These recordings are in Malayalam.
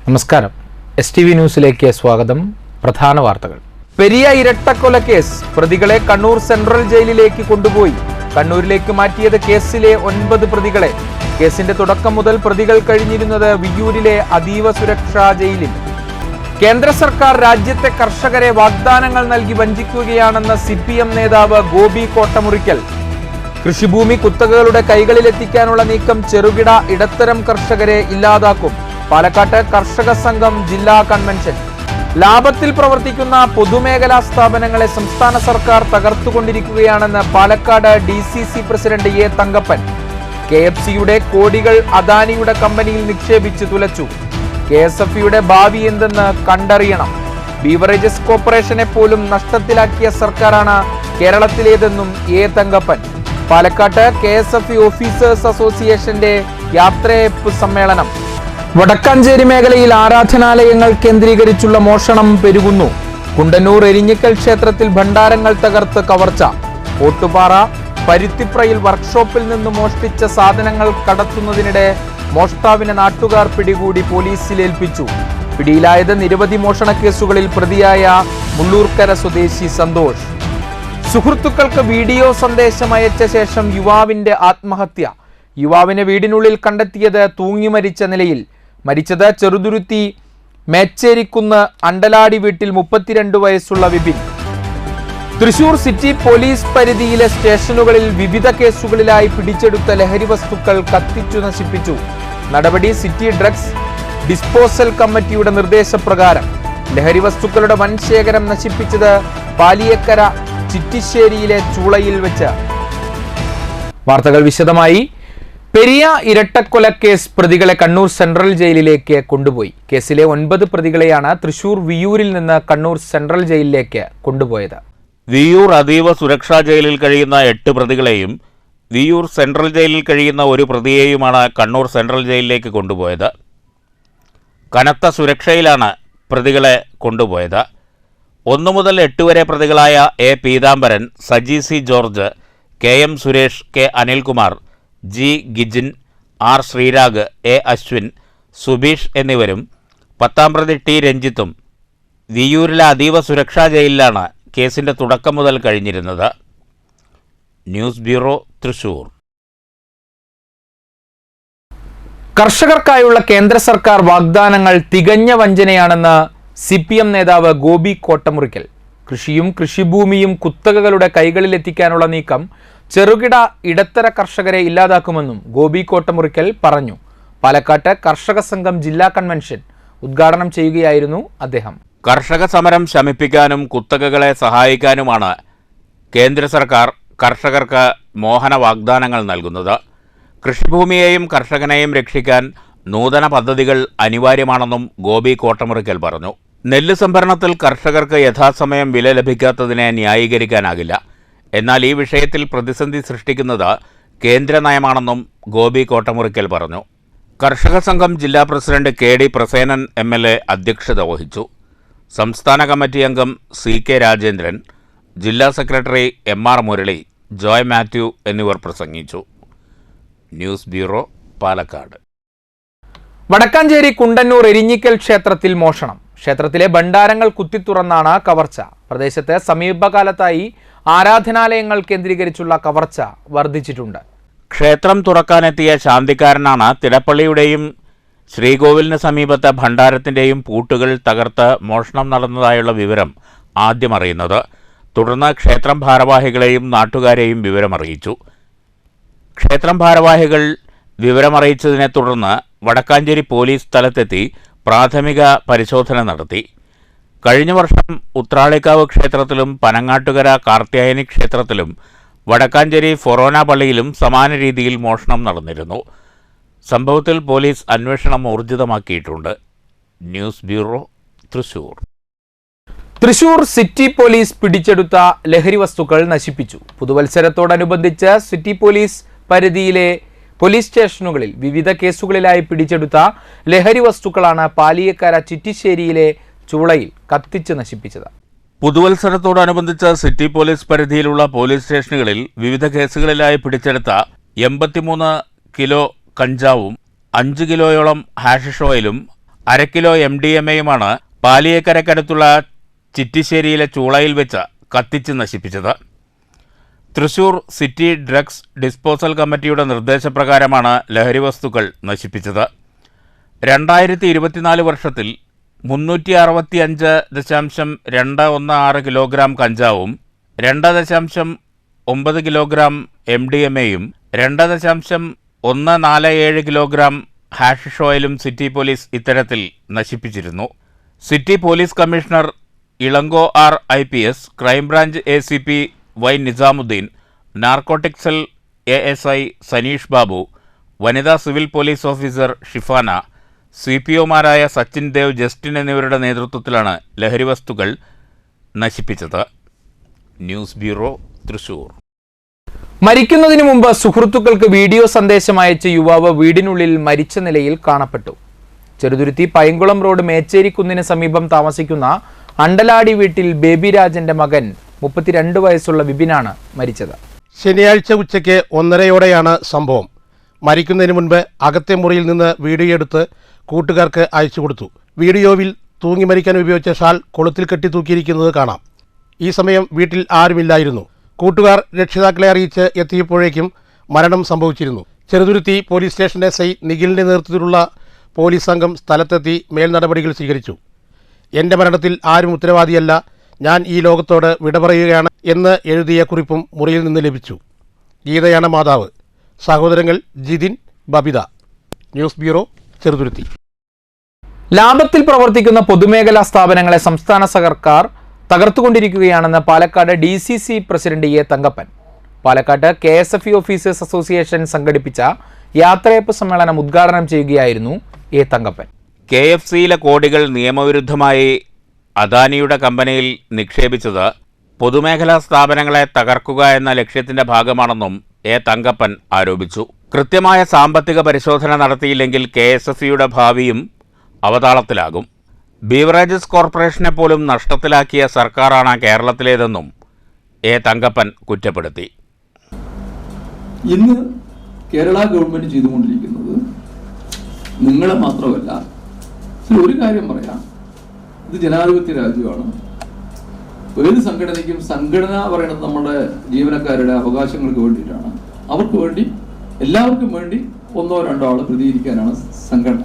നമസ്കാരം. STV ന്യൂസിലേക്ക് സ്വാഗതം. പ്രധാന വാർത്തകൾ. പെരിയ ഇരട്ടക്കൊല കേസ് പ്രതികളെ കണ്ണൂർ സെൻട്രൽ ജയിലിലേക്ക് കൊണ്ടുപോയി. കണ്ണൂരിലേക്ക് മാറ്റിയത് കേസിലെ 9 പ്രതികളെ. കേസിന്റെ തുടക്കം മുതൽ പ്രതികൾ കഴിഞ്ഞിരുന്നത് വിയ്യൂരിലെ അതീവ സുരക്ഷാ ജയിലിൽ. കേന്ദ്ര സർക്കാർ രാജ്യത്തെ കർഷകരെ വാഗ്ദാനങ്ങൾ നൽകി വഞ്ചിക്കുകയാണെന്ന് CPM നേതാവ് ഗോപി കോട്ടമുറിക്കൽ. കൃഷിഭൂമി കുത്തകകളുടെ കൈകളിലെത്തിക്കാനുള്ള നീക്കം ചെറുകിട ഇടത്തരം കർഷകരെ ഇല്ലാതാക്കും. പാലക്കാട്ട് കർഷക സംഘം ജില്ലാ കൺവെൻഷൻ. ലാഭത്തിൽ പ്രവർത്തിക്കുന്ന പൊതുമേഖലാ സ്ഥാപനങ്ങളെ സംസ്ഥാന സർക്കാർ തകർത്തുകൊണ്ടിരിക്കുകയാണെന്ന് Palakkad DCC president A Thankappan. KFCയുടെ കോടികൾ അദാനിയുടെ കമ്പനിയിൽ നിക്ഷേപിച്ച് തുലച്ചു. KSFയുടെ ഭാവി എന്തെന്ന് കണ്ടറിയണം. ബീവറേജസ് കോർപ്പറേഷനെ പോലും നഷ്ടത്തിലാക്കിയ സർക്കാരാണ് കേരളത്തിലേതെന്നും A തങ്കപ്പൻ. പാലക്കാട്ട് KSF ഓഫീസേഴ്സ് അസോസിയേഷന്റെ യാത്രയയപ്പ് സമ്മേളനം. വടക്കാഞ്ചേരി മേഖലയിൽ ആരാധനാലയങ്ങൾ കേന്ദ്രീകരിച്ചുള്ള മോഷണം പെരുകുന്നു. കുണ്ടന്നൂർ എരിഞ്ഞിക്കൽ ക്ഷേത്രത്തിൽ ഭണ്ഡാരങ്ങൾ തകർത്ത് കവർച്ച. ഓട്ടുപാറ പരുത്തിപ്രയിൽ വർക്ക്ഷോപ്പിൽ നിന്ന് മോഷ്ടിച്ച സാധനങ്ങൾ കടത്തുന്നതിനിടെ മോഷ്ടാവിനെ നാട്ടുകാർ പിടികൂടി പോലീസിലേൽപ്പിച്ചു. പിടിയിലായത് നിരവധി മോഷണ കേസുകളിൽ പ്രതിയായ മുള്ളൂർക്കര സ്വദേശി സന്തോഷ്. സുഹൃത്തുക്കൾക്ക് വീഡിയോ സന്ദേശം അയച്ച ശേഷം യുവാവിന്റെ ആത്മഹത്യ. യുവാവിനെ വീടിനുള്ളിൽ കണ്ടെത്തിയത് തൂങ്ങി മരിച്ച നിലയിൽ. മരിച്ചത് ചെറുതുരുത്തി മേച്ചേരിക്കുന്ന് അണ്ടലാടി വീട്ടിൽ 32 വയസ്സുള്ള വിപിൻ. തൃശൂർ സിറ്റി പോലീസ് പരിധിയിലെ സ്റ്റേഷനുകളിൽ വിവിധ കേസുകളിലായി പിടിച്ചെടുത്ത ലഹരി വസ്തുക്കൾ കത്തിച്ചു നശിപ്പിച്ചു. നടപടി സിറ്റി ഡ്രഗ്സ് ഡിസ്പോസൽ കമ്മിറ്റിയുടെ നിർദ്ദേശപ്രകാരം. ലഹരി വസ്തുക്കളുടെ വൻ ശേഖരം നശിപ്പിച്ചത് പാലിയക്കര ചിറ്റിശ്ശേരിയിലെ ചൂളയിൽ വെച്ച്. വാർത്തകൾ വിശദമായി. പെരിയ ഇരട്ടക്കൊല കേസ് പ്രതികളെ കണ്ണൂർ സെൻട്രൽ ജയിലിലേക്ക് കൊണ്ടുപോയി. കേസിലെ 9 പ്രതികളെയാണ് തൃശൂർ വിയ്യൂരിൽ നിന്ന് കണ്ണൂർ സെൻട്രൽ ജയിലിലേക്ക് കൊണ്ടുപോയത്. വിയ്യൂർ അതീവ സുരക്ഷാ ജയിലിൽ കഴിയുന്ന 8 പ്രതികളെയും വിയ്യൂർ സെൻട്രൽ ജയിലിൽ കഴിയുന്ന 1 പ്രതിയെയുമാണ് കണ്ണൂർ സെൻട്രൽ ജയിലിലേക്ക് കൊണ്ടുപോയത്. കനത്ത സുരക്ഷയിലാണ് പ്രതികളെ കൊണ്ടുപോയത്. 1 മുതൽ 8 വരെ പ്രതികളായ A Peethambaran, Saji C George, KM Suresh, K Anilkumar, G Gijin, R Sreerag, A Ashwin, Subeesh എന്നിവരും 10ാം പ്രതി T രഞ്ജിത്തും വിയ്യൂരിലെ അതീവ സുരക്ഷാ ജയിലിലാണ് കേസിന്റെ തുടക്കം മുതൽ കഴിഞ്ഞിരുന്നത്. News bureau, Thrissur. കർഷകർക്കായുള്ള കേന്ദ്ര സർക്കാർ വാഗ്ദാനങ്ങൾ തികഞ്ഞ വഞ്ചനയാണെന്ന് CPM നേതാവ് ഗോപി കോട്ടമുറിക്കൽ. കൃഷിയും കൃഷിഭൂമിയും കുത്തകകളുടെ കൈകളിലെത്തിക്കാനുള്ള നീക്കം ചെറുകിട ഇടത്തര കർഷകരെ ഇല്ലാതാക്കുമെന്നും ഗോപി കോട്ടമുറിക്കൽ പറഞ്ഞു. പാലക്കാട്ട് കർഷക സംഘം ജില്ലാ കൺവെൻഷൻ ഉദ്ഘാടനം ചെയ്യുകയായിരുന്നു അദ്ദേഹം. കർഷക സമരം ശമിപ്പിക്കാനും കുത്തകകളെ സഹായിക്കാനുമാണ് കേന്ദ്ര സർക്കാർ കർഷകർക്ക് മോഹന വാഗ്ദാനങ്ങൾ നൽകുന്നത്. കൃഷിഭൂമിയെയും കർഷകനെയും രക്ഷിക്കാൻ നൂതന പദ്ധതികൾ അനിവാര്യമാണെന്നും ഗോപി കോട്ടമുറിക്കൽ പറഞ്ഞു. നെല്ല് സംഭരണത്തിൽ കർഷകർക്ക് യഥാസമയം വില ലഭിക്കാത്തതിനെ ന്യായീകരിക്കാനാകില്ല. എന്നാൽ ഈ വിഷയത്തിൽ പ്രതിസന്ധി സൃഷ്ടിക്കുന്നത് കേന്ദ്ര നയമാണെന്നും ഗോപി കോട്ടമുറിക്കൽ പറഞ്ഞു. കർഷക സംഘം ജില്ലാ പ്രസിഡന്റ് KD പ്രസേനൻ MLA അധ്യക്ഷത വഹിച്ചു. സംസ്ഥാന കമ്മിറ്റി അംഗം CK രാജേന്ദ്രൻ, ജില്ലാ സെക്രട്ടറി MR മുരളി, ജോയ് മാത്യു എന്നിവർ പ്രസംഗിച്ചു. News bureau, Palakkad. വടക്കാഞ്ചേരി കുണ്ടന്നൂർ എരിഞ്ഞിക്കൽ ക്ഷേത്രത്തിൽ മോഷണം. ക്ഷേത്രത്തിലെ ഭണ്ഡാരങ്ങൾ കുത്തിത്തുറന്നാണ് കവർച്ച. പ്രദേശത്ത് സമീപകാലത്തായി ആരാധനാലയങ്ങൾ കേന്ദ്രീകരിച്ചുള്ള കവർച്ച വർദ്ധിച്ചിട്ടുണ്ട്. ക്ഷേത്രം തുറക്കാനെത്തിയ ശാന്തിക്കാരനാണ് തിടപ്പള്ളിയുടെയും ശ്രീകോവിലിന് സമീപത്തെ ഭണ്ഡാരത്തിൻ്റെയും പൂട്ടുകൾ തകർത്ത് മോഷണം നടന്നതായുള്ള വിവരം ആദ്യം അറിയുന്നത്. തുടർന്ന് ക്ഷേത്രം ഭാരവാഹികളെയും നാട്ടുകാരെയും വിവരമറിയിച്ചു. ക്ഷേത്രം ഭാരവാഹികൾ വിവരമറിയിച്ചതിനെ തുടർന്ന് വടക്കാഞ്ചേരി പോലീസ് സ്ഥലത്തെത്തി പ്രാഥമിക പരിശോധന നടത്തി. കഴിഞ്ഞ വർഷം ഉത്രാളിക്കാവ് ക്ഷേത്രത്തിലും പനങ്ങാട്ടുകര കാർത്യായനി ക്ഷേത്രത്തിലും വടക്കാഞ്ചേരി ഫൊറോന പള്ളിയിലും സമാന രീതിയിൽ മോഷണം നടന്നിരുന്നു. സംഭവത്തിൽ പോലീസ് അന്വേഷണം ഊർജിതമാക്കിയിട്ടുണ്ട്. News bureau, Thrissur. Thrissur city police പിടിച്ചെടുത്ത ലഹരി വസ്തുക്കൾ നശിപ്പിച്ചു. പുതുവത്സരത്തോടനുബന്ധിച്ച് സിറ്റി പോലീസ് പരിധിയിലെ പോലീസ് സ്റ്റേഷനുകളിൽ വിവിധ കേസുകളിലായി പിടിച്ചെടുത്ത ലഹരി വസ്തുക്കളാണ് പാലിയക്കര ചിറ്റിശ്ശേരിയിലെ ചൂളയിൽ കത്തിച്ച് നശിപ്പിച്ചത്. പുതുവത്സരത്തോടനുബന്ധിച്ച് സിറ്റി പോലീസ് പരിധിയിലുള്ള പോലീസ് സ്റ്റേഷനുകളിൽ വിവിധ കേസുകളിലായി പിടിച്ചെടുത്ത 83 കിലോ കഞ്ചാവും 5 കിലോയോളം ഹാഷിഷ് ഓയിലും 1/2 കിലോ MDMA-യുമാണ് പാലിയേക്കരക്കടുത്തുള്ള ചിറ്റിശ്ശേരിയിലെ ചൂളയിൽ വെച്ച് കത്തിച്ച് നശിപ്പിച്ചത്. തൃശൂർ സിറ്റി ഡ്രഗ്സ് ഡിസ്പോസൽ കമ്മിറ്റിയുടെ നിർദ്ദേശപ്രകാരമാണ് ലഹരിവസ്തുക്കൾ നശിപ്പിച്ചത്. 2024 വർഷത്തിൽ 365.216 കിലോഗ്രാം കഞ്ചാവും 2.9 കിലോഗ്രാം MDMA-യും 2.147 കിലോഗ്രാം ഹാഷിഷ് ഓയിലും സിറ്റി പോലീസ് ഇത്തരത്തിൽ നശിപ്പിച്ചിരുന്നു. City police commissioner Ilango R IPS, crime branch ACP Y Nizamuddin, narcotic cell ASI Saneesh Babu, വനിതാ സിവിൽ പോലീസ് ഓഫീസർ ഷിഫാന, CPOമാരായ സച്ചിൻ ദേവ്, ജസ്റ്റിൻ എന്നിവരുടെ നേതൃത്വത്തിലാണ് ലഹരിവസ്തുക്കൾ നശിപ്പിച്ചത്. News bureau, Thrissur. മരിക്കുന്നതിന് മുമ്പ് സുഹൃത്തുക്കൾക്ക് വീഡിയോ സന്ദേശം അയച്ച യുവാവ് വീടിനുള്ളിൽ മരിച്ച നിലയിൽ കാണപ്പെട്ടു. ചെറുതുരുത്തി പൈങ്കുളം റോഡ് മേച്ചേരിക്കുന്നിന് സമീപം താമസിക്കുന്ന അണ്ടലാടി വീട്ടിൽ ബേബി രാജന്റെ മകൻ 32 വയസ്സുള്ള വിപിനാണ് മരിച്ചത്. ശനിയാഴ്ച ഉച്ചയ്ക്ക് 1:30-യോടെയാണ് സംഭവം. മരിക്കുന്നതിന് മുൻപ് അകത്തെ മുറിയിൽ നിന്ന് വീഡിയോ എടുത്ത് കൂട്ടുകാർക്ക് അയച്ചു കൊടുത്തു. വീഡിയോയിൽ തൂങ്ങി മരിക്കാൻ ഉപയോഗിച്ച ഷാൾ കൊളുത്തിൽ കെട്ടി തൂക്കിയിരിക്കുന്നത് കാണാം. ഈ സമയം വീട്ടിൽ ആരുമില്ലായിരുന്നു. കൂട്ടുകാർ രക്ഷിതാക്കളെ അറിയിച്ച് എത്തിയപ്പോഴേക്കും മരണം സംഭവിച്ചിരുന്നു. ചെറുതുരുത്തി പോലീസ് സ്റ്റേഷൻ SI നിഖിലിൻ്റെ നേതൃത്വത്തിലുള്ള പോലീസ് സംഘം സ്ഥലത്തെത്തി മേൽനടപടികൾ സ്വീകരിച്ചു. എൻ്റെ മരണത്തിൽ ആരും ഉത്തരവാദിയല്ല, ഞാൻ ഈ ലോകത്തോട് വിട പറയുകയാണ് എന്ന് എഴുതിയ കുറിപ്പും മുറിയിൽ നിന്ന് ലഭിച്ചു. ഗീതയാണ് മാതാവ്. സഹോദരങ്ങൾ ജിതിൻ, ബബിത. News bureau, Cheruthuruthy. ലാഭത്തിൽ പ്രവർത്തിക്കുന്ന പൊതുമേഖലാ സ്ഥാപനങ്ങളെ സംസ്ഥാന സർക്കാർ തകർത്തുകൊണ്ടിരിക്കുകയാണെന്ന് Palakkad DCC president A Thankappan. Palakkad KSFE officers association സംഘടിപ്പിച്ച യാത്രയപ്പ് സമ്മേളനം ഉദ്ഘാടനം ചെയ്യുകയായിരുന്നു A തങ്കപ്പൻ. KFCയിലെ കോടികൾ നിയമവിരുദ്ധമായി അദാനിയുടെ കമ്പനിയിൽ നിക്ഷേപിച്ചത് പൊതുമേഖലാ സ്ഥാപനങ്ങളെ തകർക്കുക എന്ന ലക്ഷ്യത്തിന്റെ ഭാഗമാണെന്നും A തങ്കപ്പൻ ആരോപിച്ചു. കൃത്യമായ സാമ്പത്തിക പരിശോധന നടത്തിയില്ലെങ്കിൽ KSFEയുടെ ഭാവിയും അവതാളത്തിലാകും. ബീവറേജസ് കോർപ്പറേഷനെ പോലും നഷ്ടത്തിലാക്കിയ സർക്കാരാണ് കേരളത്തിലേതെന്നും A തങ്കപ്പൻ കുറ്റപ്പെടുത്തി. ഇന്ന് കേരള ഗവൺമെന്റ് ചെയ്തുകൊണ്ടിരിക്കുന്നത് നിങ്ങളെ മാത്രമല്ല, ഒരു കാര്യം പറയാം, ഇത് ജനാധിപത്യ രാജ്യമാണ്. ഏത് സംഘടനയ്ക്കും സംഘടന പറയുന്നത് നമ്മുടെ ജീവനക്കാരുടെ അവകാശങ്ങൾക്ക് വേണ്ടിയിട്ടാണ്. അവർക്ക് വേണ്ടി, എല്ലാവർക്കും വേണ്ടി 1-2 ആൾ പ്രതികരിക്കാനാണ് സംഘടന.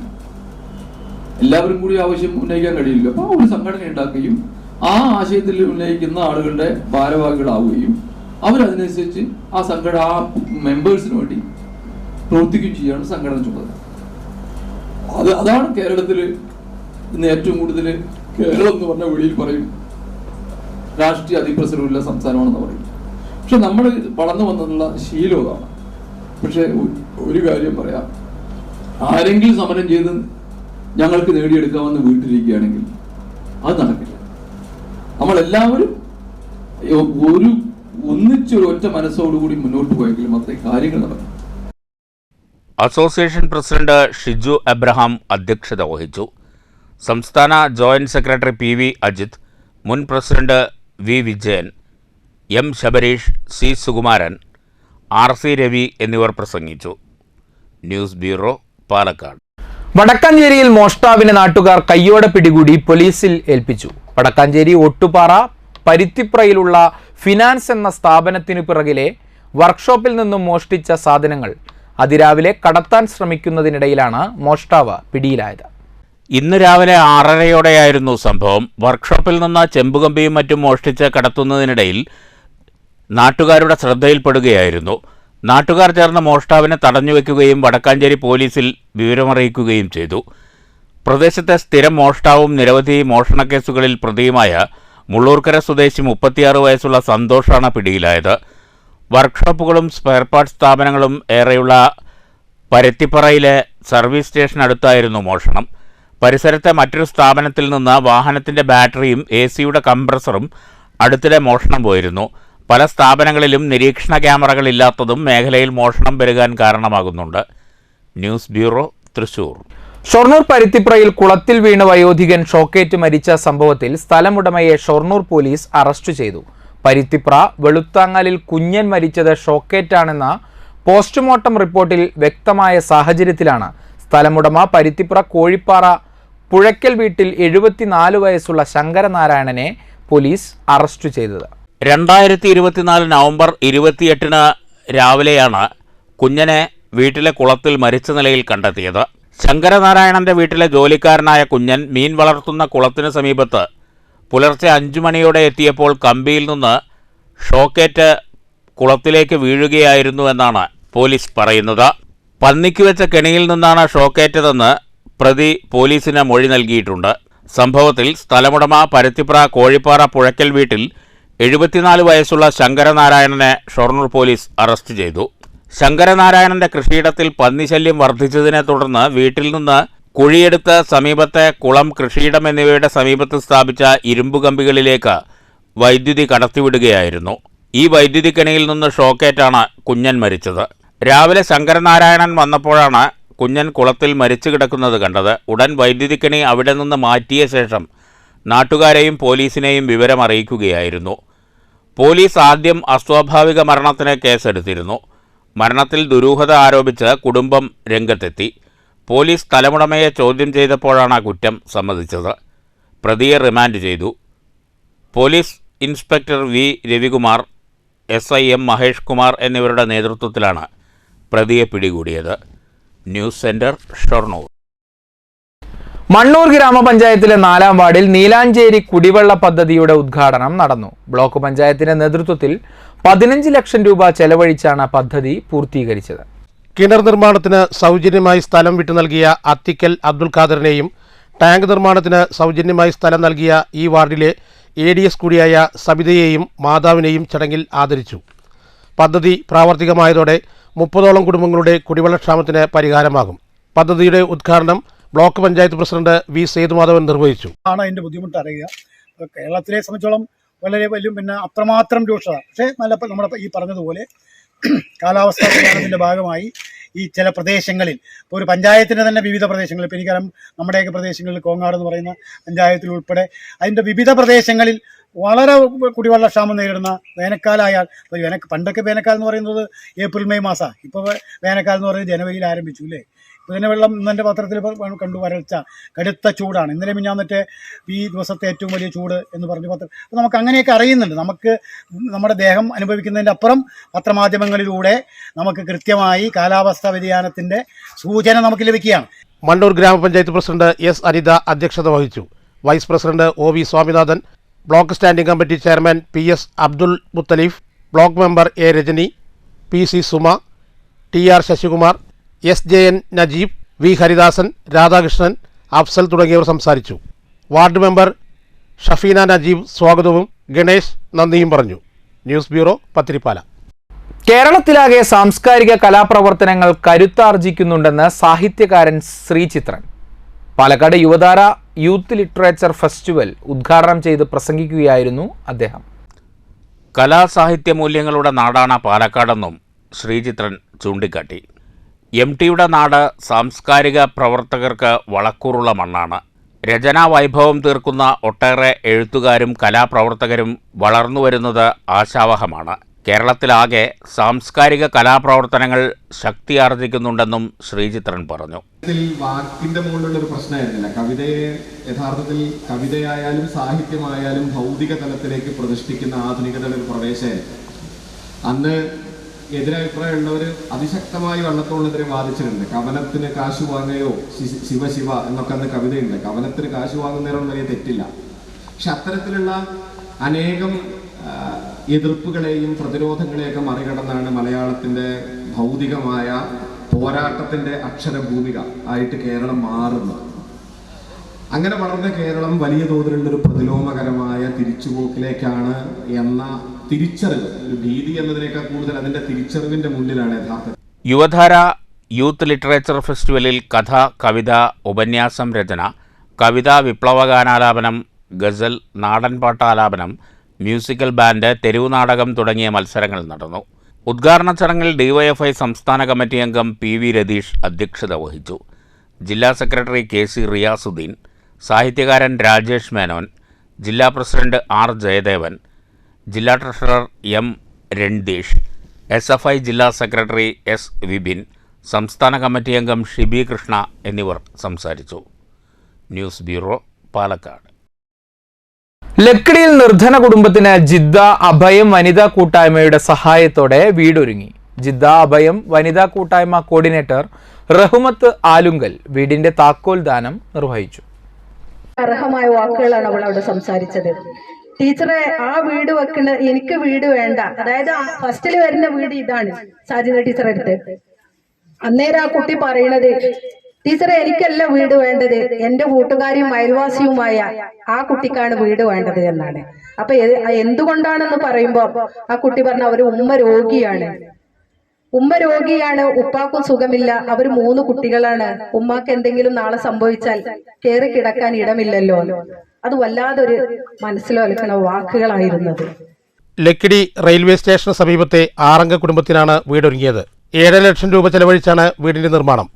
എല്ലാവരും കൂടി ആവശ്യം ഉന്നയിക്കാൻ കഴിയില്ല. അപ്പോൾ ഒരു സംഘടന ഉണ്ടാക്കുകയും ആ ആശയത്തിൽ ഉന്നയിക്കുന്ന ആളുകളുടെ ഭാരവാഹികളാവുകയും അവരതിനനുസരിച്ച് ആ സംഘടന, ആ മെമ്പേഴ്സിന് വേണ്ടി പ്രവർത്തിക്കുകയും ചെയ്യുകയാണ് സംഘടന ചുമതല. അതാണ് കേരളത്തിൽ ഇന്ന് ഏറ്റവും കൂടുതൽ. കേരളം എന്ന് പറഞ്ഞ വെളിയിൽ പറയും രാഷ്ട്രീയ അതിപ്രസരമുള്ള സംസ്ഥാനമാണെന്ന് പറയും. പക്ഷെ നമ്മൾ വളർന്നു വന്നിട്ടുള്ള ശീലം അതാണ്. പക്ഷെ ഒരു കാര്യം പറയാം, ആരെങ്കിലും സമരം ചെയ്ത് ഞങ്ങൾക്ക് നേടിയെടുക്കാമെന്ന് വീട്ടിലിരിക്കുകയാണെങ്കിൽ അത് നടക്കില്ല. നമ്മളെല്ലാവരും ഒന്നിച്ചൊരു ഒറ്റ മനസ്സോടുകൂടി മുന്നോട്ട് പോയെങ്കിൽ മാത്രമേ കാര്യങ്ങൾ നടക്കൂ. അസോസിയേഷൻ പ്രസിഡന്റ് ഷിജു എബ്രഹാം അധ്യക്ഷത വഹിച്ചു. സംസ്ഥാന ജോയിന്റ് സെക്രട്ടറി PV അജിത്, മുൻ president V Vijayan, M Sabareesh, C Sukumaran, RC Ravi എന്നിവർ പ്രസംഗിച്ചു. News bureau, Palakkad. വടക്കാഞ്ചേരിയിൽ മോഷ്ടാവിനെ നാട്ടുകാർ കയ്യോടെ പിടികൂടി പോലീസിൽ ഏൽപ്പിച്ചു. വടക്കാഞ്ചേരി ഒട്ടുപാറ പരുത്തിപ്രയിലുള്ള ഫിനാൻസ് എന്ന സ്ഥാപനത്തിനു പിറകിലെ വർക്ക്ഷോപ്പിൽ നിന്നും മോഷ്ടിച്ച സാധനങ്ങൾ അതിരാവിലെ കടത്താൻ ശ്രമിക്കുന്നതിനിടയിലാണ് മോഷ്ടാവ് പിടിയിലായത്. ഇന്ന് രാവിലെ 6:30-യോടെയായിരുന്നു സംഭവം. വർക്ക്ഷോപ്പിൽ നിന്ന് ചെമ്പുകമ്പിയും മറ്റും മോഷ്ടിച്ച് കടത്തുന്നതിനിടയിൽ നാട്ടുകാരുടെ ശ്രദ്ധയിൽപ്പെടുകയായിരുന്നു. നാട്ടുകാർ ചേർന്ന മോഷ്ടാവിനെ തടഞ്ഞുവെക്കുകയും വടക്കാഞ്ചേരി പോലീസിൽ വിവരമറിയിക്കുകയും ചെയ്തു. പ്രദേശത്തെ സ്ഥിരം മോഷ്ടാവും നിരവധി മോഷണക്കേസുകളിൽ പ്രതിയുമായ മുള്ളൂർക്കര സ്വദേശി 36 വയസ്സുള്ള സന്തോഷാണ് പിടിയിലായത്. വർക്ക്ഷോപ്പുകളും സ്പെയർ പാർട്സ് സ്ഥാപനങ്ങളും ഏറെയുള്ള പരുത്തിപ്പറയിലെ സർവീസ് സ്റ്റേഷനടുത്തായിരുന്നു മോഷണം. പരിസരത്തെ മറ്റൊരു സ്ഥാപനത്തിൽ നിന്ന് വാഹനത്തിൻ്റെ ബാറ്ററിയും AC-യുടെ കംപ്രസറും അടുത്തിടെ മോഷണം പോയിരുന്നു. പല സ്ഥാപനങ്ങളിലും നിരീക്ഷണ ക്യാമറകളില്ലാത്തതും മേഖലയിൽ മോഷണം പെരുകാൻ കാരണമാകുന്നുണ്ട്. News bureau, Thrissur. ഷൊർണൂർ പരുത്തിപ്രയിൽ കുളത്തിൽ വീണ് വയോധികൻ ഷോക്കേറ്റ് മരിച്ച സംഭവത്തിൽ സ്ഥലമുടമയെ ഷൊർണൂർ പോലീസ് അറസ്റ്റ് ചെയ്തു. പരുത്തിപ്ര വെളുത്താങ്ങലിൽ കുഞ്ഞൻ മരിച്ചത് ഷോക്കേറ്റാണെന്ന പോസ്റ്റ്മോർട്ടം റിപ്പോർട്ടിൽ വ്യക്തമായ സാഹചര്യത്തിലാണ് സ്ഥലമുടമ പരുത്തിപ്ര കോഴിപ്പാറ പുഴയ്ക്കൽ വീട്ടിൽ 74 വയസ്സുള്ള ശങ്കരനാരായണനെ പോലീസ് അറസ്റ്റ് ചെയ്തത്. 2024 നവംബർ 28 രാവിലെയാണ് കുഞ്ഞനെ വീട്ടിലെ കുളത്തിൽ മരിച്ച നിലയിൽ കണ്ടെത്തിയത്. ശങ്കരനാരായണന്റെ വീട്ടിലെ ജോലിക്കാരനായ കുഞ്ഞൻ മീൻ വളർത്തുന്ന കുളത്തിന് സമീപത്ത് പുലർച്ചെ 5 മണിയോടെ എത്തിയപ്പോൾ കമ്പിയിൽ നിന്ന് ഷോക്കേറ്റ് കുളത്തിലേക്ക് വീഴുകയായിരുന്നുവെന്നാണ് പോലീസ് പറയുന്നത്. പന്നിക്ക് വെച്ച കെണിയിൽ നിന്നാണ് ഷോക്കേറ്റതെന്ന് പ്രതി പോലീസിന് മൊഴി നൽകിയിട്ടുണ്ട്. സംഭവത്തിൽ സ്ഥലമുടമ പരുത്തിപ്ര കോഴിപ്പാറ പുഴയ്ക്കൽ വീട്ടിൽ 74 വയസ്സുള്ള ശങ്കരനാരായണനെ ഷൊർണൂർ പോലീസ് അറസ്റ്റ് ചെയ്തു. ശങ്കരനാരായണന്റെ കൃഷിയിടത്തിൽ പന്നിശല്യം വർദ്ധിച്ചതിനെ തുടർന്ന് വീട്ടിൽ നിന്ന് കുഴിയെടുത്ത് സമീപത്തെ കുളം, കൃഷിയിടം എന്നിവയുടെ സമീപത്ത് സ്ഥാപിച്ച ഇരുമ്പു കമ്പികളിലേക്ക് വൈദ്യുതി കടത്തിവിടുകയായിരുന്നു. ഈ വൈദ്യുതി കെണിയിൽ നിന്ന് ഷോക്കേറ്റാണ് കുഞ്ഞൻ മരിച്ചത്. രാവിലെ ശങ്കരനാരായണൻ വന്നപ്പോഴാണ് കുഞ്ഞൻ കുളത്തിൽ മരിച്ചു കിടക്കുന്നത് കണ്ടത്. ഉടൻ വൈദ്യുതി കെണി അവിടെ നിന്ന് മാറ്റിയ ശേഷം നാട്ടുകാരെയും പോലീസിനെയും വിവരം അറിയിക്കുകയായിരുന്നു. പോലീസ് ആദ്യം അസ്വാഭാവിക മരണത്തിന് കേസെടുത്തിരുന്നു. മരണത്തിൽ ദുരൂഹത ആരോപിച്ച് കുടുംബം രംഗത്തെത്തി. പോലീസ് സ്ഥലമുടമയെ ചോദ്യം ചെയ്തപ്പോഴാണ് കുറ്റം സമ്മതിച്ചത്. പ്രതിയെ റിമാൻഡ് ചെയ്തു. Police inspector V Ravikumar, SI M Mahesh Kumar എന്നിവരുടെ നേതൃത്വത്തിലാണ് പ്രതിയെ പിടികൂടിയത്. News centre, Shoranur. മണ്ണൂർ ഗ്രാമപഞ്ചായത്തിലെ 4-ാം വാർഡിൽ നീലാഞ്ചേരി കുടിവെള്ള പദ്ധതിയുടെ ഉദ്ഘാടനം നടന്നു. ബ്ലോക്ക് പഞ്ചായത്തിന്റെ നേതൃത്വത്തിൽ 15 ലക്ഷം രൂപ ചെലവഴിച്ചാണ് പദ്ധതി പൂർത്തീകരിച്ചത്. കിണർ നിർമ്മാണത്തിന് സൗജന്യമായി സ്ഥലം വിട്ടു നൽകിയ അത്തിക്കൽ അബ്ദുൽ ഖാദറിനെയും ടാങ്ക് നിർമ്മാണത്തിന് സൗജന്യമായി സ്ഥലം നൽകിയ ഈ വാർഡിലെ ADS കൂടിയായ സബിതയെയും മാതാവിനെയും ചടങ്ങിൽ ആദരിച്ചു. പദ്ധതി പ്രാവർത്തികമായതോടെ 30ഓളം കുടുംബങ്ങളുടെ കുടിവെള്ളക്ഷാമത്തിന് പരിഹാരമാകും. പദ്ധതിയുടെ ഉദ്ഘാടനം block panchayat president V Sethumadhavan നിർവഹിച്ചു. അതിന്റെ ബുദ്ധിമുട്ട് അറിയുക. കേരളത്തിലെ സംബന്ധിച്ചോളം വളരെ വലിയ അത്രമാത്രം രൂക്ഷത. പക്ഷേ നമ്മുടെ ഈ പറഞ്ഞതുപോലെ കാലാവസ്ഥാ വ്യതിയാനത്തിന്റെ ഭാഗമായി ഈ ചില പ്രദേശങ്ങളിൽ, ഇപ്പോൾ ഒരു പഞ്ചായത്തിൻ്റെ തന്നെ വിവിധ പ്രദേശങ്ങളിൽ, ഇപ്പോൾ എനിക്കറിയാം നമ്മുടെയൊക്കെ പ്രദേശങ്ങളിൽ കോങ്ങാട് എന്ന് പറയുന്ന പഞ്ചായത്തിൽ ഉൾപ്പെടെ അതിൻ്റെ വിവിധ പ്രദേശങ്ങളിൽ വളരെ കുടിവെള്ളക്ഷാമം നേരിടുന്ന വേനൽക്കാലമായാൽ, പണ്ടൊക്കെ വേനൽക്കാലം എന്ന് പറയുന്നത് ഏപ്രിൽ മെയ് മാസമാണ്. ഇപ്പോൾ വേനൽക്കാലം എന്ന് പറയുന്നത് ജനുവരിയിൽ ആരംഭിച്ചു അല്ലേ. ഇപ്പോൾ തന്നെ വെള്ളം ഇന്നെൻ്റെ പത്രത്തിൽ കണ്ടു, വരൾച്ച, കടുത്ത ചൂടാണ്. ഇന്നലെ മിഞ്ഞാന്നിട്ട് ഈ ദിവസത്തെ ഏറ്റവും വലിയ ചൂട് എന്ന് പറഞ്ഞ് പത്രം. അപ്പോൾ നമുക്ക് അങ്ങനെയൊക്കെ അറിയുന്നുണ്ട്. നമുക്ക് നമ്മുടെ ദേഹം അനുഭവിക്കുന്നതിൻ്റെ അപ്പുറം പത്രമാധ്യമങ്ങളിലൂടെ നമുക്ക് കൃത്യമായി കാലാവസ്ഥാ വ്യതിയാനത്തിൻ്റെ സൂചന നമുക്ക് ലഭിക്കുകയാണ്. മണ്ണൂർ ഗ്രാമപഞ്ചായത്ത് പ്രസിഡന്റ് S അനിത അധ്യക്ഷത വഹിച്ചു. Vice president OV Swaminathan, block standing committee chairman PS Abdul Muthaleef, block member A Rajani, PC Suma, TR Sasikumar, SJN Najeeb, V Haridasan, Radhakrishnan, Afsal തുടങ്ങിയവർ സംസാരിച്ചു. വാർഡ് മെമ്പർ ഷഫീന നജീബ് സ്വാഗതവും ഗണേഷ് നന്ദിയും പറഞ്ഞു. News bureau, Pathiripala. കേരളത്തിലാകെ സാംസ്കാരിക കലാപ്രവർത്തനങ്ങൾ കരുത്താർജിക്കുന്നുണ്ടെന്ന് സാഹിത്യകാരൻ ശ്രീചിത്രൻ. പാലക്കാട് യുവതാര യൂത്ത് ലിറ്ററേച്ചർ ഫെസ്റ്റിവൽ ഉദ്ഘാടനം ചെയ്ത് പ്രസംഗിക്കുകയായിരുന്നു അദ്ദേഹം. കലാസാഹിത്യ മൂല്യങ്ങളുടെ നാടാണ് പാലക്കാടെന്നും ശ്രീചിത്രൻ ചൂണ്ടിക്കാട്ടി. MTയുടെ നാട് സാംസ്കാരിക പ്രവർത്തകർക്ക് വളക്കൂറുള്ള മണ്ണാണ്. രചനാ വൈഭവം തീർക്കുന്ന ഒട്ടേറെ എഴുത്തുകാരും കലാപ്രവർത്തകരും വളർന്നുവരുന്നത് ആശാവഹമാണ്. കേരളത്തിലാകെ സാംസ്കാരിക കലാപ്രവർത്തനങ്ങൾ ശക്തിയാർജിക്കുന്നുണ്ടെന്നും ശ്രീചിത്രൻ പറഞ്ഞു. വാക്കിന്റെ മുകളിലുള്ളൊരു പ്രശ്നമായിരുന്നില്ല. കവിതയെ യഥാർത്ഥത്തിൽ കവിതയായാലും സാഹിത്യമായാലും ഭൗതിക തലത്തിലേക്ക് പ്രതിഷ്ഠിക്കുന്ന ആധുനികതയുടെ ഒരു പ്രവേശമായിരുന്നു. അന്ന് എതിരഭിപ്രായമുള്ളവർ അതിശക്തമായി വള്ളത്തോളിനെതിരെ വാദിച്ചിട്ടുണ്ട്. കവനത്തിന് കാശ് വാങ്ങുകയോ ശിവ എന്നൊക്കെ അന്ന് കവിതയുണ്ട്. കവനത്തിന് കാശ് വാങ്ങുന്നതിനൊന്നും വലിയ തെറ്റില്ല. പക്ഷെ അത്തരത്തിലുള്ള അനേകം എതിർപ്പുകളെയും പ്രതിരോധങ്ങളെയൊക്കെ മറികടന്നാണ് മലയാളത്തിൻ്റെ ഭൗതികമായ പോരാട്ടത്തിൻ്റെ അക്ഷരഭൂമിക ആയിട്ട് കേരളം മാറുന്നത്. അങ്ങനെ വളർന്ന കേരളം വലിയ തോതിലുള്ളൊരു പ്രതിലോമകരമായ തിരിച്ചുപോക്കിലേക്കാണ് എന്ന തിരിച്ചറിവ്, ഒരു ഭീതി എന്നതിനേക്കാൾ കൂടുതൽ അതിൻ്റെ തിരിച്ചറിവിൻ്റെ മുന്നിലാണ് യഥാർത്ഥത്തിൽ. യുവധാര യൂത്ത് ലിറ്ററേച്ചർ ഫെസ്റ്റിവലിൽ കഥ, കവിത, ഉപന്യാസം രചന, കവിതാ വിപ്ലവഗാനാലാപനം, ഗസൽ, നാടൻപാട്ടാലാപനം, മ്യൂസിക്കൽ ബാൻഡ്, തെരുവു നാടകം തുടങ്ങിയ മത്സരങ്ങൾ നടന്നു. ഉദ്ഘാടന ചടങ്ങിൽ DYFI സംസ്ഥാന കമ്മിറ്റി അംഗം PV രതീഷ് അധ്യക്ഷത വഹിച്ചു. ജില്ലാ സെക്രട്ടറി KC റിയാസുദ്ദീൻ, സാഹിത്യകാരൻ രാജേഷ് മേനോൻ, ജില്ലാ പ്രസിഡന്റ് R ജയദേവൻ, ജില്ലാ ട്രഷറർ M രൺദീഷ്, SFI ജില്ലാ സെക്രട്ടറി S വിപിൻ, സംസ്ഥാന കമ്മിറ്റി അംഗം ഷിബി കൃഷ്ണ എന്നിവർ സംസാരിച്ചു. News bureau, Palakkad. ലക്കിടിയിൽ നിർധന കുടുംബത്തിന് ജിദ്ദ അഭയം വനിതാ കൂട്ടായ്മയുടെ സഹായത്തോടെ വീടൊരുങ്ങി. ജിദ്ദ അഭയം വനിതാ കൂട്ടായ്മ കോർഡിനേറ്റർ റഹ്മത്ത് ആലുങ്കൽ വീടിന്റെ താക്കോൽ ദാനം നിർവഹിച്ചു. അർഹമായ വാക്കുകളാണ് അവൾ അവിടെ സംസാരിച്ചത്. ടീച്ചറെ, ആ വീട് വെക്കുന്ന എനിക്ക് വീട് വേണ്ട, അതായത് ഫസ്റ്റിൽ വരുന്ന വീട് ഇതാണ് സാജിദ ടീച്ചറെ അടുത്ത്. അന്നേരം ആ കുട്ടി പറയണത്, ടീച്ചറെ എനിക്കല്ല വീട് വേണ്ടത്, എന്റെ കൂട്ടുകാരിയും അയൽവാസിയുമായ ആ കുട്ടിക്കാണ് വീട് വേണ്ടത് എന്നാണ്. അപ്പൊ എന്തുകൊണ്ടാണെന്ന് പറയുമ്പോ ആ കുട്ടി പറഞ്ഞ അവര് ഉമ്മ രോഗിയാണ്, ഉപ്പാക്കും സുഖമില്ല, അവര് 3 കുട്ടികളാണ്, ഉമ്മാക്ക് എന്തെങ്കിലും നാളെ സംഭവിച്ചാൽ കയറി കിടക്കാൻ ഇടമില്ലല്ലോ. അത് വല്ലാതൊരു മനസ്സിലൊലിക്കുന്ന വാക്കുകളായിരുന്നത്. ലക്കിടി റെയിൽവേ സ്റ്റേഷന് സമീപത്തെ 6 കുടുംബത്തിനാണ് വീടൊരുങ്ങിയത്. 7 ലക്ഷം രൂപ ചെലവഴിച്ചാണ് വീടിന്റെ നിർമ്മാണം.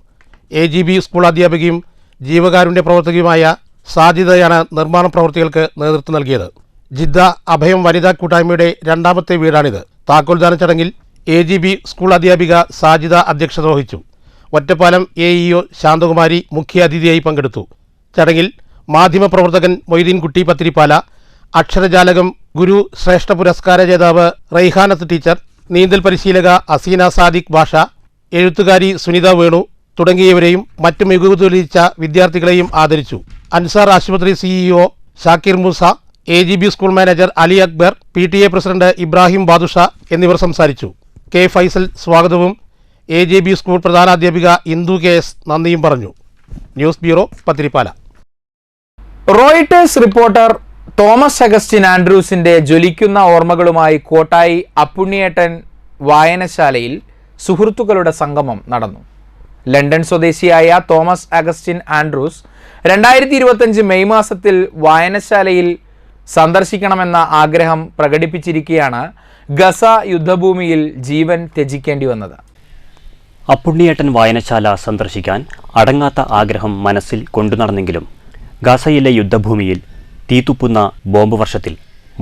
AGB സ്കൂൾ അധ്യാപികയും ജീവകാരുണ്യ പ്രവർത്തകയുമായ സാജിദയാണ് നിർമ്മാണ പ്രവൃത്തികൾക്ക് നേതൃത്വം നൽകിയത്. ജിദ്ദ അഭയം വനിതാ കൂട്ടായ്മയുടെ 2ാമത്തെ വീടാണിത്. താക്കോൽദാന ചടങ്ങിൽ AGB സ്കൂൾ അധ്യാപിക സാജിദ അധ്യക്ഷത വഹിച്ചു. ഒറ്റപ്പാലം AEO ശാന്തകുമാരി മുഖ്യാതിഥിയായി പങ്കെടുത്തു. ചടങ്ങിൽ മാധ്യമപ്രവർത്തകൻ മൊയ്തീൻകുട്ടി പത്തിരിപ്പാല, അക്ഷരജാലകം ഗുരു ശ്രേഷ്ഠ പുരസ്കാര ജേതാവ് റൈഹാനത്ത് ടീച്ചർ, നീന്തൽ പരിശീലക അസീന സാദിഖ് ഭാഷ, എഴുത്തുകാരി സുനിത വേണു തുടങ്ങിയവരെയും മറ്റു മികവ് തെളിയിച്ച വിദ്യാർത്ഥികളെയും ആദരിച്ചു. അൻസാർ ആശുപത്രി CEO Shakir Moosa, AGB school manager Ali Akbar, PTA president Ibrahim Badusha എന്നിവർ സംസാരിച്ചു. K ഫൈസൽ സ്വാഗതവും AGB സ്കൂൾ പ്രധാനാധ്യാപിക ഇന്ദു KS നന്ദിയും പറഞ്ഞു. News bureau, Pathirippala. Reuters reporter Thomas Augustin ആൻഡ്രൂസിന്റെ ജ്വലിക്കുന്ന ഓർമ്മകളുമായി കോട്ടായി അപ്പുണ്ണിയേട്ടൻ വായനശാലയിൽ സുഹൃത്തുക്കളുടെ സംഗമം നടന്നു. ലണ്ടൻ സ്വദേശിയായ തോമസ് അഗസ്റ്റിൻ ആൻഡ്രൂസ് 2025 മെയ് മാസത്തിൽ വായനശാലയിൽ സന്ദർശിക്കണമെന്ന ആഗ്രഹം പ്രകടിപ്പിച്ചിരിക്കെയാണ് ഗസ യുദ്ധഭൂമിയിൽ ജീവൻ ത്യജിക്കേണ്ടി വന്നത്. അപ്പുണ്ണിയേട്ടൻ വായനശാല സന്ദർശിക്കാൻ അടങ്ങാത്ത ആഗ്രഹം മനസ്സിൽ കൊണ്ടുനടന്നെങ്കിലും ഗസയിലെ യുദ്ധഭൂമിയിൽ തീത്തുപ്പുന്ന ബോംബ് വർഷത്തിൽ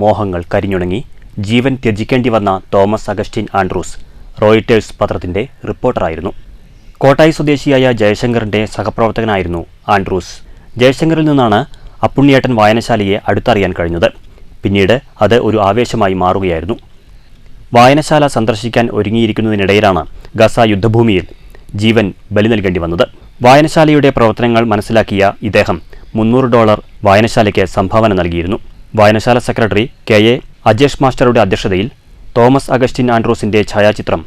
മോഹങ്ങൾ കരിഞ്ഞുണങ്ങി ജീവൻ ത്യജിക്കേണ്ടി വന്ന തോമസ് അഗസ്റ്റിൻ ആൻഡ്രൂസ് റോയിട്ടേഴ്സ് പത്രത്തിന്റെ റിപ്പോർട്ടറായിരുന്നു. കോട്ടായി സ്വദേശിയായ ജയശങ്കറിന്റെ സഹപ്രവർത്തകനായിരുന്നു ആൻഡ്രൂസ്. ജയശങ്കറിൽ നിന്നാണ് അപ്പുണ്ണിയേട്ടൻ വായനശാലയെ അടുത്തറിയാൻ കഴിഞ്ഞത്. പിന്നീട് അത് ഒരു ആവേശമായി മാറുകയായിരുന്നു. വായനശാല സന്ദർശിക്കാൻ ഒരുങ്ങിയിരിക്കുന്നതിനിടയിലാണ് ഗസ യുദ്ധഭൂമിയിൽ ജീവൻ ബലി നൽകേണ്ടി വന്നത്. വായനശാലയുടെ പ്രവർത്തനങ്ങൾ മനസ്സിലാക്കിയ ഇദ്ദേഹം $300 വായനശാലയ്ക്ക് സംഭാവന നൽകിയിരുന്നു. വായനശാല സെക്രട്ടറി KA അജേഷ് മാസ്റ്ററുടെ അധ്യക്ഷതയിൽ തോമസ് അഗസ്റ്റിൻ ആൻഡ്രൂസിന്റെ ഛായാചിത്രം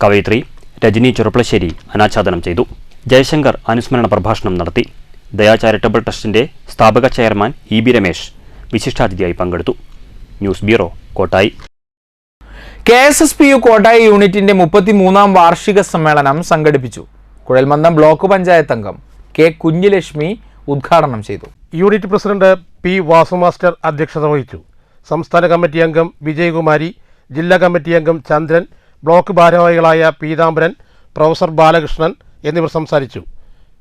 കവയിത്രി രജനി ചെറുപ്പളശ്ശേരി അനാച്ഛാദനം ചെയ്തു. ജയശങ്കർ അനുസ്മരണ പ്രഭാഷണം നടത്തി. ദയാ ചാരിറ്റബിൾ ട്രസ്റ്റിന്റെ സ്ഥാപക ചെയർമാൻ EB രമേശ് വിശിഷ്ടാതിഥിയായി പങ്കെടുത്തു. News bureau, Kottayi. KSSPU Kottayi യൂണിറ്റിന്റെ 33ാം വാർഷിക സമ്മേളനം സംഘടിപ്പിച്ചു. കുഴൽമന്ദം ബ്ലോക്ക് പഞ്ചായത്ത് അംഗം K കുഞ്ഞിലക്ഷ്മി ഉദ്ഘാടനം ചെയ്തു. യൂണിറ്റ് പ്രസിഡന്റ് P വാസുമാസ്റ്റർ അധ്യക്ഷത വഹിച്ചു. സംസ്ഥാന കമ്മിറ്റി അംഗം വിജയകുമാരി, ജില്ലാ കമ്മിറ്റി അംഗം ചന്ദ്രൻ, ബ്ലോക്ക് ഭാരവാഹികളായ പീതാംബരൻ, പ്രൊഫസർ ബാലകൃഷ്ണൻ എന്നിവർ സംസാരിച്ചു.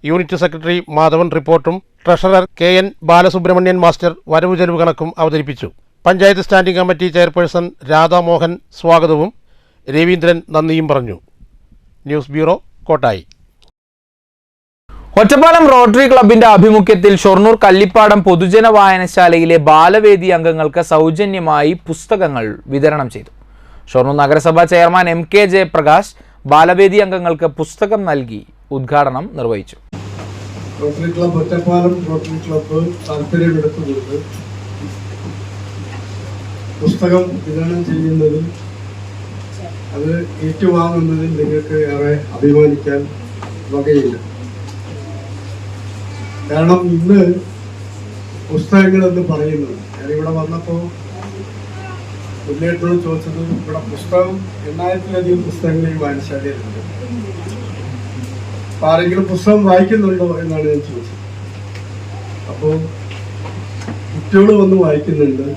യൂണിറ്റ് സെക്രട്ടറി മാധവൻ റിപ്പോർട്ടും ട്രഷറർ KN ബാലസുബ്രഹ്മണ്യൻ മാസ്റ്റർ വരവ് ചെലവ് കണക്കും അവതരിപ്പിച്ചു. Panchayat standing committee chairperson Radhamohan സ്വാഗതവും രവീന്ദ്രൻ നന്ദിയും പറഞ്ഞു. News bureau, Kottayi. Ottapalam rotary ക്ലബിന്റെ ആഭിമുഖ്യത്തിൽ ഷൊർണൂർ കല്ലിപ്പാടം പൊതുജന വായനശാലയിലെ ബാലവേദി അംഗങ്ങൾക്ക് സൗജന്യമായി പുസ്തകങ്ങൾ വിതരണം ചെയ്തു. ഷൊർണൂർ നഗരസഭാ ചെയർമാൻ MK ജയപ്രകാശ് ബാലവേദി അംഗങ്ങൾക്ക് പുസ്തകം നൽകി ഉദ്ഘാടനം നിർവഹിച്ചു. Rotary club Ottapalam rotary club താല്പര്യമെടുത്തുകൊണ്ട് പുസ്തകം വിതരണം ചെയ്യുന്നതിൽ അത് ഏറ്റുവാങ്ങുന്നതിൽ നിങ്ങൾക്ക് ഏറെ അഭിമാനിക്കാൻ വകയില്ല. കാരണം ഇന്ന് പുസ്തകങ്ങൾ എന്ന് പറയുന്നത്, ഞാനിവിടെ വന്നപ്പോൾ മുന്നേറ്റോട് ചോദിച്ചത്, ഇവിടെ പുസ്തകം 8000-ലധികം പുസ്തകങ്ങൾ ഈ വായനശാലയിലുണ്ട്. അപ്പൊ ആരെങ്കിലും പുസ്തകം വായിക്കുന്നുണ്ടോ എന്നാണ് ഞാൻ ചോദിച്ചത്. അപ്പോൾ കുട്ടികൾ വന്ന് വായിക്കുന്നുണ്ട്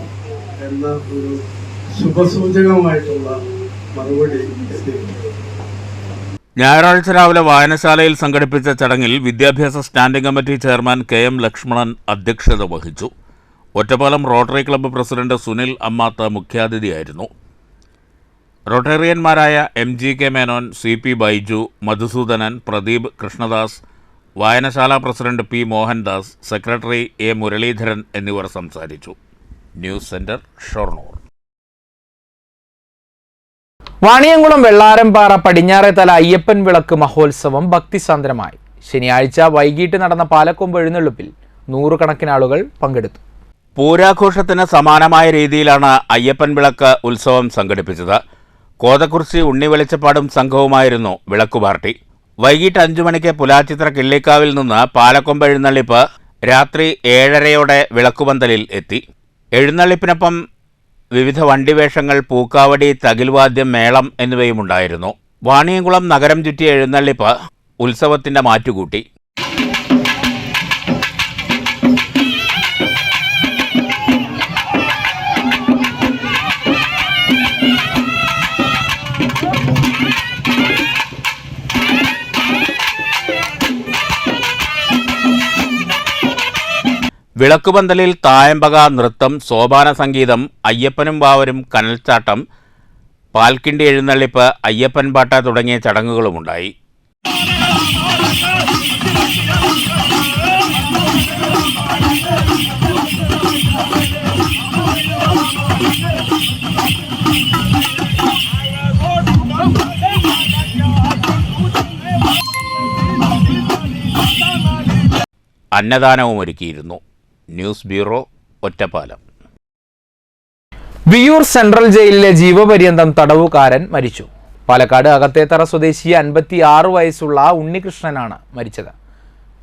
എന്ന ഒരു ശുഭസൂചകമായിട്ടുള്ള മറുപടി എത്തിയിട്ടുണ്ട്. ഞായറാഴ്ച രാവിലെ വായനശാലയിൽ സംഘടിപ്പിച്ച ചടങ്ങിൽ വിദ്യാഭ്യാസ standing committee chairman KM Lakshmanan അധ്യക്ഷത വഹിച്ചു. Ottapalam rotary club president Sunil Ammath മുഖ്യാതിഥിയായിരുന്നു. റോട്ടേറിയന്മാരായ MGK മേനോൻ, CP ബൈജു, മധുസൂദനൻ, പ്രദീപ്, കൃഷ്ണദാസ്, വായനശാല president P Mohandas, secretary A Muraleedharan എന്നിവർ സംസാരിച്ചു. News centre, Shoranur. വാണിയംകുളം വെള്ളാരംപാറ പടിഞ്ഞാറേതല അയ്യപ്പൻ വിളക്ക് മഹോത്സവം ഭക്തിസാന്ദ്രമായി. ശനിയാഴ്ച വൈകിട്ട് നടന്ന പാലക്കൊമ്പ് എഴുന്നള്ളിപ്പിൽ നൂറുകണക്കിന് ആളുകൾ പങ്കെടുത്തു. പൂരാഘോഷത്തിന് സമാനമായ രീതിയിലാണ് അയ്യപ്പൻ വിളക്ക് ഉത്സവം സംഘടിപ്പിച്ചത്. കോതക്കുറിശി ഉണ്ണി വെളിച്ചപ്പാടും സംഘവുമായിരുന്നു വിളക്കു പാർട്ടി. വൈകിട്ട് 5 മണിക്ക് പുലാച്ചിത്ര കിള്ളിക്കാവിൽ നിന്ന് പാലക്കൊമ്പ് എഴുന്നള്ളിപ്പ് രാത്രി 7:30 വിളക്കുപന്തലിൽ എത്തി. എഴുന്നള്ളിപ്പിനൊപ്പം വിവിധ വണ്ടിവേഷങ്ങൾ, പൂക്കാവടി, തകിൽവാദ്യം, മേളം എന്നിവയുമുണ്ടായിരുന്നു. വാണിയംകുളം നഗരം ചുറ്റിയ എഴുന്നള്ളിപ്പ് ഉത്സവത്തിന്റെ മാറ്റുകൂട്ടി. വിളക്കുപന്തലിൽ തായമ്പക, നൃത്തം, സോപാന സംഗീതം, അയ്യപ്പനും വാവരും, കനൽച്ചാട്ടം, പാൽക്കിണ്ടി എഴുന്നള്ളിപ്പ്, അയ്യപ്പൻ പാട്ട തുടങ്ങിയ ചടങ്ങുകളുമുണ്ടായി. അന്നദാനവും ഒരുക്കിയിരുന്നു. News bureau, Ottapalam. Viyyur central ജയിലിലെ ജീവപര്യന്തം തടവുകാരൻ മരിച്ചു. പാലക്കാട് അകത്തേത്തറ സ്വദേശി 56 വയസ്സുള്ള ഉണ്ണികൃഷ്ണനാണ് മരിച്ചത്.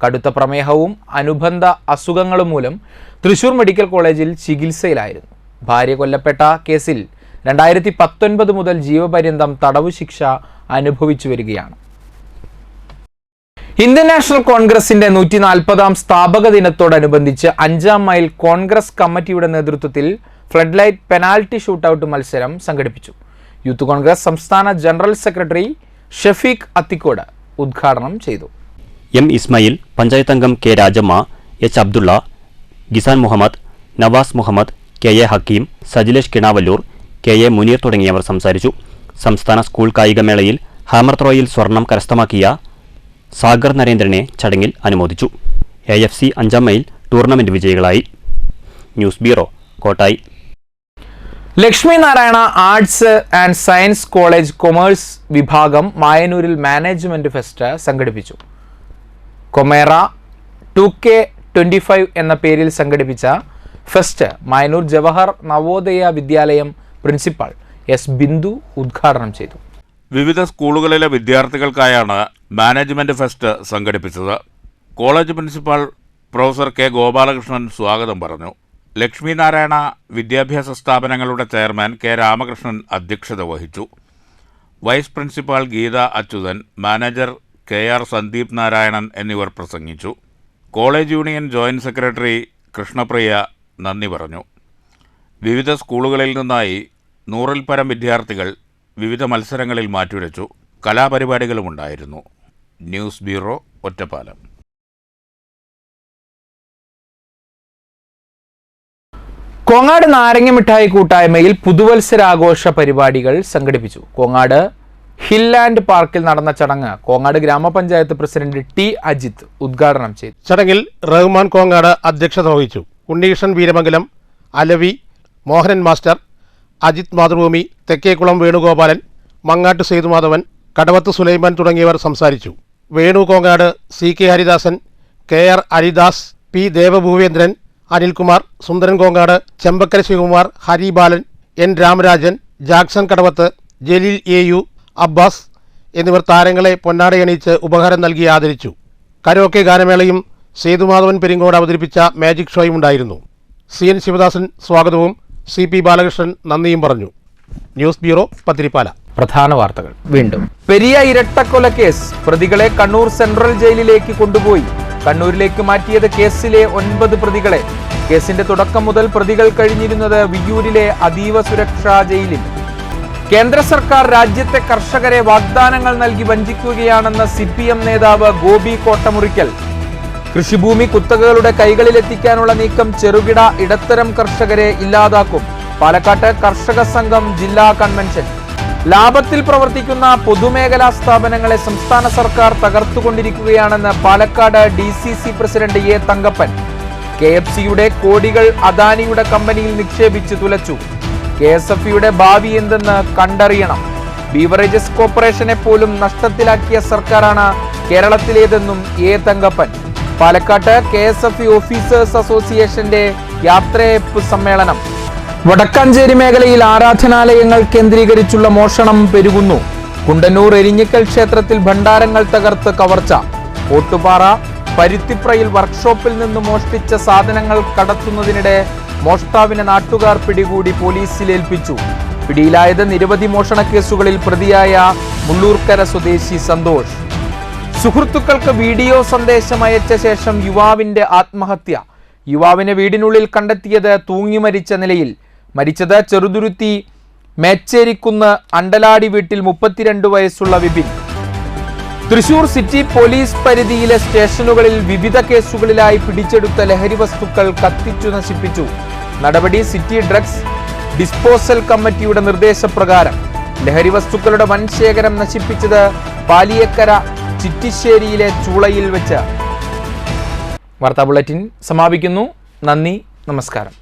കടുത്ത പ്രമേഹവും അനുബന്ധ അസുഖങ്ങളും മൂലം തൃശൂർ മെഡിക്കൽ കോളേജിൽ ചികിത്സയിലായിരുന്നു. ഭാര്യ കൊല്ലപ്പെട്ട കേസിൽ 2019 മുതൽ ജീവപര്യന്തം തടവു ശിക്ഷ അനുഭവിച്ചു വരികയാണ്. ഇന്ത്യൻ നാഷണൽ കോൺഗ്രസിന്റെ 140ാം സ്ഥാപക ദിനത്തോടനുബന്ധിച്ച് 5ാം മൈൽ കോൺഗ്രസ് കമ്മിറ്റിയുടെ നേതൃത്വത്തിൽ ഫ്ലഡ് ലൈറ്റ് പെനാൽറ്റി ഷൂട്ടൌട്ട് മത്സരം സംഘടിപ്പിച്ചു. യൂത്ത് കോൺഗ്രസ് സംസ്ഥാന ജനറൽ സെക്രട്ടറി ഷഫീഖ് അത്തിക്കോട് ഉദ്ഘാടനം ചെയ്തു. എം ഇസ്മായിൽ, പഞ്ചായത്ത് അംഗം K Rajamma, H Abdulla, Gisan Muhammad, Navas Muhammad, K A Hakeem, Sajilesh Kinavallur, K A Muneer തുടങ്ങിയവർ സംസാരിച്ചു. സംസ്ഥാന സ്കൂൾ കായികമേളയിൽ ഹാമർ ത്രോയിൽ സ്വർണം കരസ്ഥമാക്കിയ സാഗർ നരേന്ദ്രനെ ചടങ്ങിൽ അനുമോദിച്ചു. AFC 5ാം മൈൽ ടൂർണമെന്റ് വിജയികളായി. News bureau, Kottayi. Lakshmi Narayana arts and science college commerce വിഭാഗം മായന്നൂരിൽ മാനേജ്മെന്റ് ഫെസ്റ്റ് സംഘടിപ്പിച്ചു. കൊമേറ 2K25 എന്ന പേരിൽ സംഘടിപ്പിച്ച ഫെസ്റ്റ് മായന്നൂർ ജവഹർ നവോദയ വിദ്യാലയം പ്രിൻസിപ്പാൾ എസ് ബിന്ദു ഉദ്ഘാടനം ചെയ്തു. വിവിധ സ്കൂളുകളിലെ വിദ്യാർത്ഥികൾക്കായാണ് മാനേജ്മെന്റ് ഫെസ്റ്റ് സംഘടിപ്പിച്ചത്. College principal professor K Gopalakrishnan സ്വാഗതം പറഞ്ഞു. ലക്ഷ്മി നാരായണ വിദ്യാഭ്യാസ സ്ഥാപനങ്ങളുടെ ചെയർമാൻ കെ രാമകൃഷ്ണൻ അധ്യക്ഷത വഹിച്ചു. Vice principal Geetha Achuthan, manager KR Sandeep Narayanan എന്നിവർ പ്രസംഗിച്ചു. College union joint secretary Krishnapriya നന്ദി പറഞ്ഞു. വിവിധ സ്കൂളുകളിൽ നിന്നായി 100-ൽ പരം വിദ്യാർത്ഥികൾ വിവിധ മത്സരങ്ങളിൽ മാറ്റുരച്ചു. കലാപരിപാടികളുമുണ്ടായിരുന്നു. News bureau, Ottapalam. കോങ്ങാട് നാരങ്ങ മിഠായി കൂട്ടായ്മയിൽ പുതുവത്സരാഘോഷ പരിപാടികൾ സംഘടിപ്പിച്ചു. കോങ്ങാട് ഹിൽ ആൻഡ് പാർക്കിൽ നടന്ന ചടങ്ങ് കോങ്ങാട് ഗ്രാമപഞ്ചായത്ത് പ്രസിഡന്റ് ടി അജിത്ത് ഉദ്ഘാടനം ചെയ്തു. ചടങ്ങിൽ റഹ്മാൻ കോങ്ങാട് അധ്യക്ഷത വഹിച്ചു. ഉണ്ണികൃഷ്ണൻ വീരമംഗലം, അലവി, മോഹനൻ മാസ്റ്റർ, അജിത് മാതൃഭൂമി, തെക്കേക്കുളം വേണുഗോപാലൻ, മങ്ങാട്ട് സേതുമാധവൻ, കടവത്ത് സുലൈമാൻ തുടങ്ങിയവർ സംസാരിച്ചു. Venu Kongad, CK Haridasan, KR Haridas, P Devabhoovendran, Anilkumar, Sundaran Kongad, Chembakkara Sivakumar, Haribalan, N Ramarajan, Jackson Kadavath, Jaleel AU, Abbas എന്നിവർ താരങ്ങളെ പൊന്നാടയണിയിച്ച് ഉപഹാരം നൽകി ആദരിച്ചു. കരോക്കെ ഗാനമേളയും സേതുമാധവൻ പെരിങ്ങോട് അവതരിപ്പിച്ച മാജിക് ഷോയും ഉണ്ടായിരുന്നു. CN ശിവദാസൻ സ്വാഗതവും CP ബാലകൃഷ്ണൻ നന്ദിയും പറഞ്ഞു. News bureau, Pathiripala. പ്രധാന വാർത്തകൾ വീണ്ടും. പെരിയ ഇരട്ടക്കൊല കേസ് പ്രതികളെ കണ്ണൂർ സെൻട്രൽ ജയിലിലേക്ക് കൊണ്ടുപോയി. കണ്ണൂരിലേക്ക് മാറ്റിയത് കേസിലെ 9 പ്രതികളെ. കേസിന്റെ തുടക്കം മുതൽ പ്രതികൾ കഴിഞ്ഞിരുന്നത് വിയ്യൂരിലെ അതീവ സുരക്ഷാ ജയിലിൽ. കേന്ദ്ര സർക്കാർ രാജ്യത്തെ കർഷകരെ വാഗ്ദാനങ്ങൾ നൽകി വഞ്ചിക്കുകയാണെന്ന് CPM നേതാവ് ഗോപി കോട്ടമുറിക്കൽ. കൃഷിഭൂമി കുത്തകകളുടെ കൈകളിലെത്തിക്കാനുള്ള നീക്കം ചെറുകിട ഇടത്തരം കർഷകരെ ഇല്ലാതാക്കും. പാലക്കാട്ട് കർഷക സംഘം ജില്ലാ കൺവെൻഷൻ. ലാഭത്തിൽ പ്രവർത്തിക്കുന്ന പൊതുമേഖലാ സ്ഥാപനങ്ങളെ സംസ്ഥാന സർക്കാർ തകർത്തുകൊണ്ടിരിക്കുകയാണെന്ന് Palakkad DCC president A Thankappan. KFCയുടെ കോടികൾ അദാനിയുടെ കമ്പനിയിൽ നിക്ഷേപിച്ച് തുലച്ചു. KSFയുടെ ഭാവി എന്തെന്ന് കണ്ടറിയണം. ബീവറേജസ് കോർപ്പറേഷനെ പോലും നഷ്ടത്തിലാക്കിയ സർക്കാരാണ് കേരളത്തിലേതെന്നും എ തങ്കപ്പൻ. പാലക്കാട്ട് KSF ഓഫീസേഴ്സ് അസോസിയേഷന്റെ യാത്രയയപ്പ് സമ്മേളനം. വടക്കാഞ്ചേരി മേഖലയിൽ ആരാധനാലയങ്ങൾ കേന്ദ്രീകരിച്ചുള്ള മോഷണം പെരുകുന്നു. കുണ്ടന്നൂർ എരിഞ്ഞിക്കൽ ക്ഷേത്രത്തിൽ ഭണ്ഡാരങ്ങൾ തകർത്ത് കവർച്ച. ഓട്ടുപാറ പരുത്തിപ്രയിൽ വർക്ക്ഷോപ്പിൽ നിന്ന് മോഷ്ടിച്ച സാധനങ്ങൾ കടത്തുന്നതിനിടെ മോഷ്ടാവിനെ നാട്ടുകാർ പിടികൂടി പോലീസിലേൽപ്പിച്ചു. പിടിയിലായത് നിരവധി മോഷണ കേസുകളിൽ പ്രതിയായ മുള്ളൂർക്കര സ്വദേശി സന്തോഷ്. സുഹൃത്തുക്കൾക്ക് വീഡിയോ സന്ദേശം അയച്ച ശേഷം യുവാവിന്റെ ആത്മഹത്യ. യുവാവിനെ വീടിനുള്ളിൽ കണ്ടെത്തിയത് തൂങ്ങി മരിച്ച നിലയിൽ. മരിച്ചത് ചെറുതുരുത്തി മേച്ചേരിക്കുന്ന് അണ്ടലാടി വീട്ടിൽ 32 വയസ്സുള്ള വിപിൻ. തൃശൂർ സിറ്റി പോലീസ് പരിധിയിലെ സ്റ്റേഷനുകളിൽ വിവിധ കേസുകളിലായി പിടിച്ചെടുത്ത ലഹരി വസ്തുക്കൾ കത്തിച്ചു നശിപ്പിച്ചു. നടപടി സിറ്റി ഡ്രഗ്സ് ഡിസ്പോസൽ കമ്മിറ്റിയുടെ നിർദ്ദേശപ്രകാരം. ലഹരി വസ്തുക്കളുടെ വൻ ശേഖരം നശിപ്പിച്ചത് പാലിയക്കര ചിറ്റിശ്ശേരിയിലെ ചൂളയിൽ വെച്ച്. വാർത്താ ബുള്ളറ്റിൻ സമാപിക്കുന്നു. നന്ദി, നമസ്കാരം.